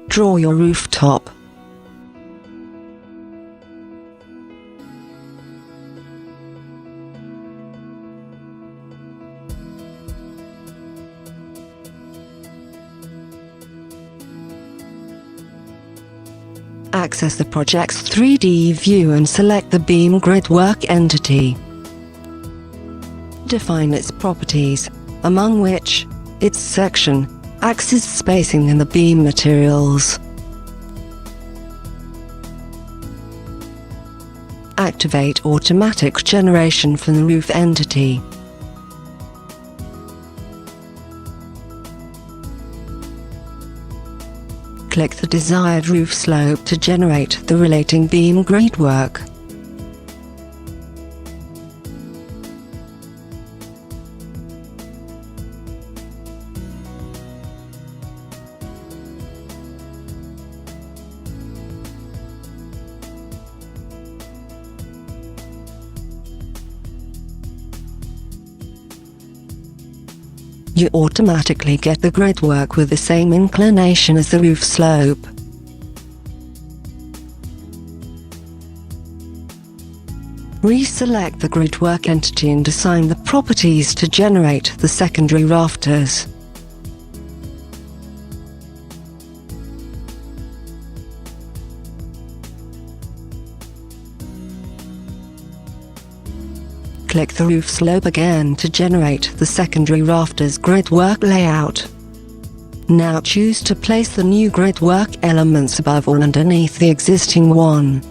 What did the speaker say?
Draw your rooftop. Access the project's 3D view and select the Beam Gridwork entity. Define its properties, among which, its section, axis spacing and the beam materials. Activate automatic generation from the roof entity. Click the desired roof slope to generate the relating beam gridwork. You automatically get the gridwork with the same inclination as the roof slope. Reselect the gridwork entity and assign the properties to generate the secondary rafters. Click the roof slope again to generate the secondary rafters gridwork layout. Now choose to place the new gridwork elements above or underneath the existing one.